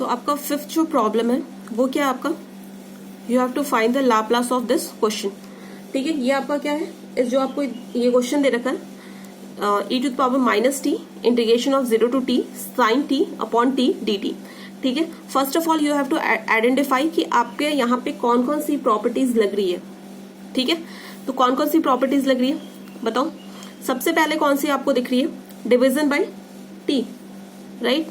तो आपका फिफ्थ जो प्रॉब्लम है वो क्या है आपका, you have to find the Laplace of this question. ठीक है, ये आपका क्या है, इस जो आपको ये क्वेश्चन दे रखा है e⁻t integration of 0 to t sin t upon t dt। ठीक है, first of all you have to identify कि आपके यहाँ पे कौन कौन सी प्रॉपर्टीज लग रही है। ठीक है, तो कौन कौन सी प्रॉपर्टीज लग रही है बताओ। सबसे पहले कौन सी आपको दिख रही है, division bye T, right,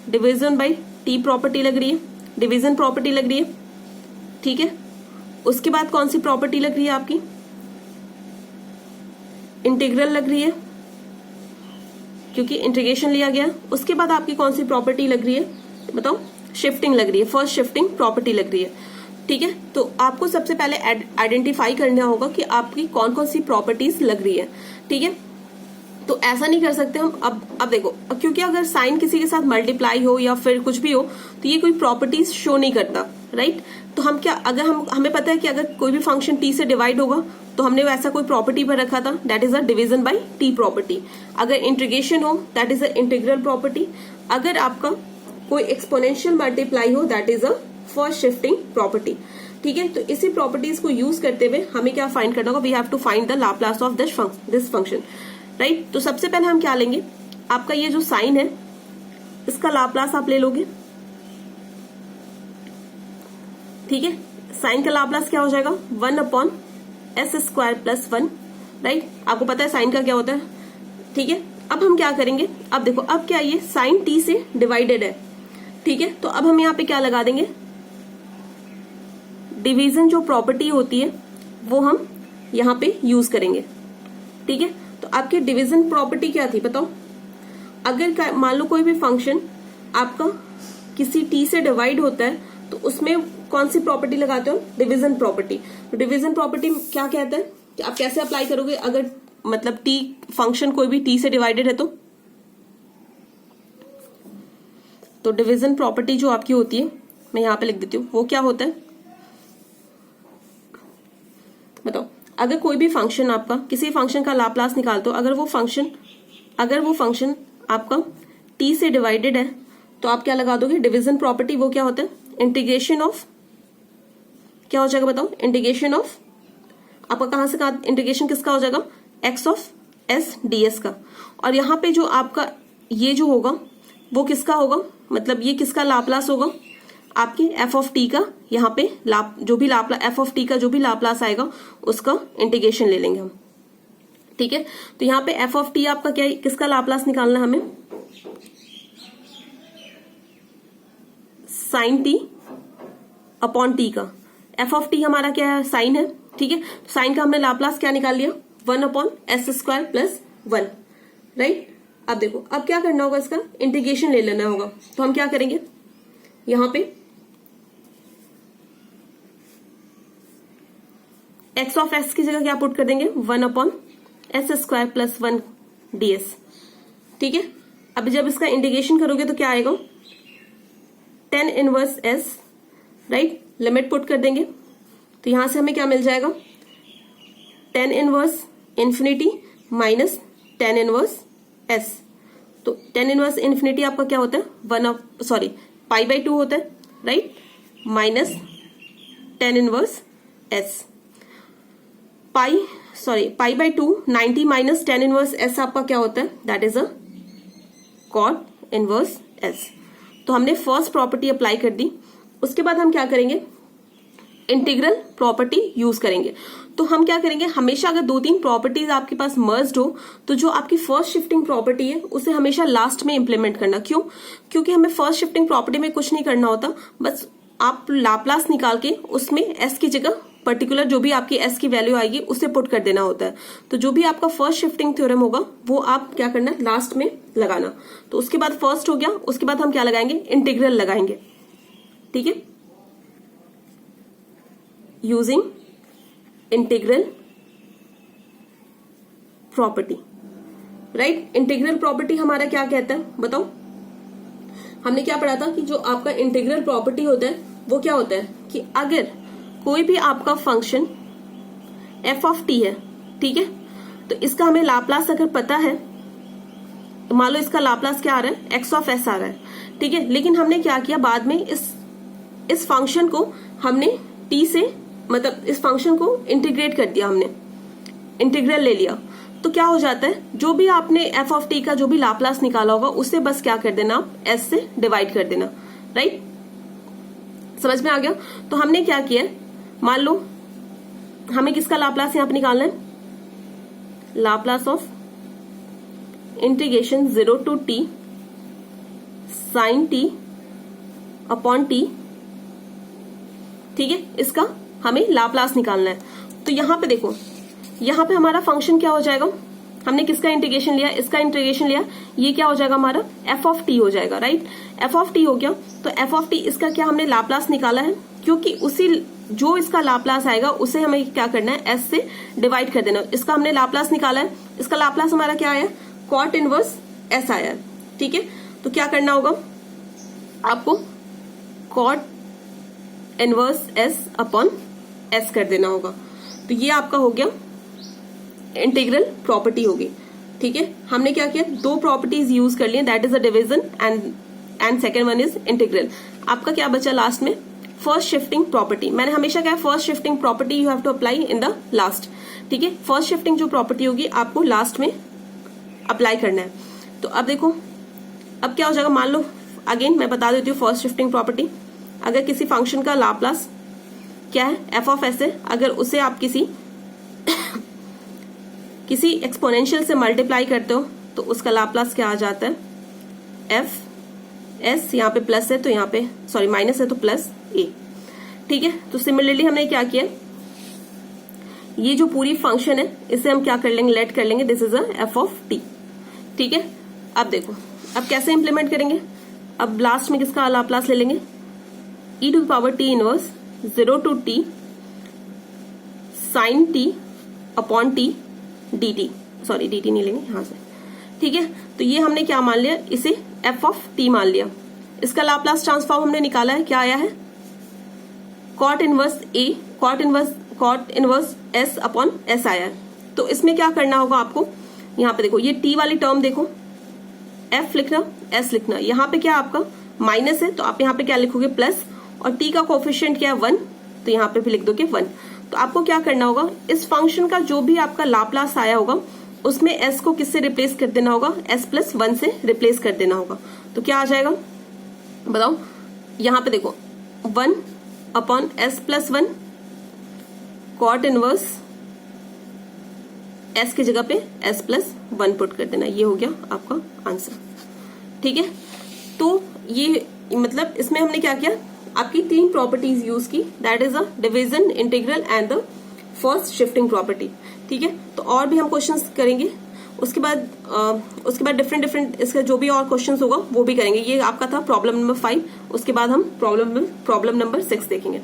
division bye T property लग रही है, डिवीजन प्रॉपर्टी लग रही है। ठीक है, उसके बाद कौन सी प्रॉपर्टी लग रही है आपकी, इंटीग्रल लग रही है क्योंकि इंटीग्रेशन लिया गया। उसके बाद आपकी कौन सी प्रॉपर्टी लग रही है बताओ, शिफ्टिंग लग रही है, फर्स्ट शिफ्टिंग प्रॉपर्टी लग रही है। ठीक है, तो आपको सबसे पहले आइडेंटिफाई करना होगा कि आपकी कौन कौन सी प्रॉपर्टीज लग रही है। ठीक है, तो ऐसा नहीं कर सकते हम। अब देखो, क्योंकि अगर साइन किसी के साथ मल्टीप्लाई हो या फिर कुछ भी हो तो ये कोई प्रॉपर्टीज शो नहीं करता, राइट। तो हम क्या, अगर हमें पता है कि अगर कोई भी फंक्शन टी से डिवाइड होगा तो हमने वैसा कोई प्रॉपर्टी पर रखा था, that is a division bye T property. अगर इंटीग्रेशन हो that is a integral property. अगर आपका कोई एक्सपोनेंशियल मल्टीप्लाई हो that is a first shifting property. ठीक है, तो इसी प्रॉपर्टीज को यूज करते हुए हमें क्या फाइंड करना होगा, we have to find the Laplace of this function, right. तो सबसे पहले हम क्या लेंगे, आपका ये जो साइन है इसका लाप्लास आप ले लोगे। ठीक है, साइन का लाप्लास क्या हो जाएगा, 1/s² + 1, राइट। आपको पता है साइन का क्या होता है। ठीक है, अब हम क्या करेंगे, अब देखो, अब क्या ये साइन t से डिवाइडेड है। ठीक है, तो अब हम यहाँ पे क्या लगा देंगे, डिवीजन जो प्रॉपर्टी होती है वो हम यहाँ पे यूज करेंगे। ठीक है, तो आपकी डिवीजन प्रॉपर्टी क्या थी बताओ। अगर मान लो कोई भी फंक्शन आपका किसी t से डिवाइड होता है तो उसमें कौन सी प्रॉपर्टी लगाते हो, डिवीजन प्रॉपर्टी। तो डिवीजन प्रॉपर्टी क्या कहता है कि आप कैसे अप्लाई करोगे, अगर मतलब t फंक्शन कोई भी t से डिवाइडेड है तो डिवीजन प्रॉपर्टी जो आपकी होती है, मैं यहां पे लिख देती हूँ, वो क्या होता है बताओ। अगर कोई भी फंक्शन आपका, किसी फंक्शन का लाप्लास निकालते हो, अगर वो फंक्शन आपका t से डिवाइडेड है तो आप क्या लगा दोगे, डिवीजन प्रॉपर्टी। वो क्या होता है, इंटीग्रेशन ऑफ, क्या हो जाएगा बताओ, इंटीग्रेशन ऑफ आपका कहां से कहां, इंटीग्रेशन किसका हो जाएगा, x(s) ds का। और यहाँ पे जो आपका ये जो होगा वो किसका होगा, मतलब ये किसका लाप्लास होगा, आपके f(t) का। यहाँ पे जो भी f(t) का जो भी लाप्लास आएगा उसका इंटीग्रेशन ले लेंगे हम। ठीक है, तो यहाँ पे f(t) आपका क्या है, किसका लाप्लास निकालना है हमें, साइन t अपॉन t का। f(t) हमारा क्या है, साइन है। ठीक है, साइन का हमने लाप्लास क्या निकाल लिया, 1/s² + 1, राइट। अब देखो, अब क्या करना होगा, इसका इंटीग्रेशन ले लेना होगा। तो हम क्या करेंगे, यहां पे x(s) की जगह क्या पुट कर देंगे, 1/s² + 1 ds। ठीक है, अब जब इसका इंटीग्रेशन करोगे तो क्या आएगा, tan 1s, right. Limit put कर देंगे तो यहां से हमें क्या मिल जाएगा, tan 1 infinity minus tan 1s। तो tan 1 इंफिनिटी आपका क्या होता है, π/2 होता है, right, minus tan 1s। π/2 90 minus tan 1s आपका क्या होता है, that is a cot 1s। तो हमने फर्स्ट प्रॉपर्टी अप्लाई कर दी। उसके बाद हम क्या करेंगे, इंटीग्रल प्रॉपर्टी यूज करेंगे। तो हम क्या करेंगे, हमेशा अगर 2-3 प्रॉपर्टीज आपके पास मर्ज्ड हो तो जो आपकी फर्स्ट शिफ्टिंग प्रॉपर्टी है उसे हमेशा लास्ट में इंप्लीमेंट करना। क्यों, क्योंकि हमें फर्स्ट शिफ्टिंग प्रॉपर्टी में कुछ नहीं करना होता, बस आप लाप्लास निकाल के उसमें s की जगह पर्टिकुलर जो भी आपकी s की वैल्यू आएगी उसे पुट कर देना होता है। तो जो भी आपका फर्स्ट शिफ्टिंग थ्योरम होगा वो आप क्या करना, लास्ट में लगाना। तो उसके बाद फर्स्ट हो गया, उसके बाद हम क्या लगाएंगे, इंटीग्रल लगाएंगे। ठीक है, using integral property, right. Integral property हमारा क्या कहता है बताओ। हमने क्या पढ़ा था कि जो आपका इंटीग्रल प्रॉपर्टी होता है वो क्या होता है कि अगर कोई भी आपका फंक्शन f(t) है, ठीक है, तो इसका हमें लाप्लास अगर पता है तो मान लो इसका लाप्लास क्या आ रहा है, x(s) आ रहा है, ठीक है। लेकिन हमने क्या किया बाद में, इस फंक्शन को हमने t से, मतलब इस फंक्शन को इंटीग्रेट कर दिया, हमने इंटीग्रल ले लिया। तो क्या हो जाता है, जो भी आपने f ऑफ t का जो भी लाप्लास निकाला होगा उसे बस क्या कर देना, आप s से डिवाइड कर देना, राइट। समझ में आ गया। तो हमने क्या किया, मान लो हमें किसका लाप्लास यहां पे निकालना है, Laplace of integration 0 to t sin t upon t, ठीक है। इसका हमें लाप्लास निकालना है। तो यहां पे देखो, यहां पे हमारा फंक्शन क्या हो जाएगा, हमने किसका इंटीग्रेशन लिया, इसका इंटीग्रेशन लिया, ये क्या हो जाएगा हमारा f ऑफ t हो जाएगा, राइट। f ऑफ t हो गया। तो f ऑफ t इसका क्या हमने लाप्लास निकाला है, क्योंकि उसी जो इसका लाप्लास आएगा उसे हमें क्या करना है, s से डिवाइड कर देना। इसका हमने लाप्लास निकाला है, इसका लाप्लास हमारा क्या आया, कॉट इनवर्स s आया, ठीक है। तो क्या करना होगा आपको, cot inverse s upon s कर देना होगा। तो ये आपका हो गया इंटीग्रल प्रॉपर्टी होगी, ठीक है। हमने क्या किया, दो प्रॉपर्टीज यूज कर लिए, that is the division and second one is integral. आपका क्या बचा लास्ट में, फर्स्ट शिफ्टिंग प्रॉपर्टी। मैंने हमेशा क्या, first shifting property you have to apply in the last, ठीक है। फर्स्ट शिफ्टिंग जो प्रॉपर्टी होगी आपको लास्ट में अप्लाई करना है। तो अब देखो, अब क्या हो जाएगा, मान लो अगेन मैं बता देती हूँ फर्स्ट शिफ्टिंग प्रॉपर्टी। अगर किसी फंक्शन का लाप्लास क्या है, f ऑफ s है, अगर उसे आप किसी एक्सपोनेंशियल से मल्टीप्लाई करते हो तो उसका लाप्लास क्या आ जाता है, f s, यहाँ पे प्लस है तो यहाँ पे सॉरी माइनस है तो प्लस a, ठीक है। तो सिमिलरली हमने क्या किया, ये जो पूरी फंक्शन है इसे हम क्या कर लेंगे, लेट कर लेंगे, this is a f of t, ठीक है। अब देखो, अब कैसे इंप्लीमेंट करेंगे, अब लास्ट में किसका लाप्लास ले लेंगे, e to the power t inverse 0 to t sin t upon t dt, sorry dt नहीं लेंगे यहां से, ठीक है। तो ये हमने क्या मान लिया, इसे f ऑफ t मान लिया। इसका लाप्लास ट्रांसफॉर्म हमने निकाला है, क्या आया है, cot inverse a, cot inverse s upon s आया है। तो इसमें क्या करना होगा आपको, यहाँ पे देखो ये t वाली टर्म देखो, f लिखना s लिखना, यहाँ पे क्या आपका माइनस है तो आप यहाँ पे क्या लिखोगे प्लस, और t का कोफिशिएंट क्या है 1, तो यहाँ पे भी लिख दोगे 1। तो आपको क्या करना होगा, इस फंक्शन का जो भी आपका लाप्लास आया होगा उसमें s को किससे रिप्लेस कर देना होगा, s प्लस 1 से रिप्लेस कर देना होगा। तो क्या आ जाएगा बताओ, यहाँ पे देखो 1 upon s plus 1, cot inverse s की जगह पे s प्लस 1 पुट कर देना, ये हो गया आपका आंसर, ठीक है। तो ये मतलब इसमें हमने क्या किया, आपकी तीन प्रॉपर्टीज यूज की, that is a division, integral and the first shifting property, ठीक है। तो और भी हम क्वेश्चंस करेंगे, उसके बाद डिफरेंट इसका जो भी और क्वेश्चंस होगा वो भी करेंगे। ये आपका था प्रॉब्लम नंबर 5, उसके बाद हम प्रॉब्लम नंबर 6 देखेंगे।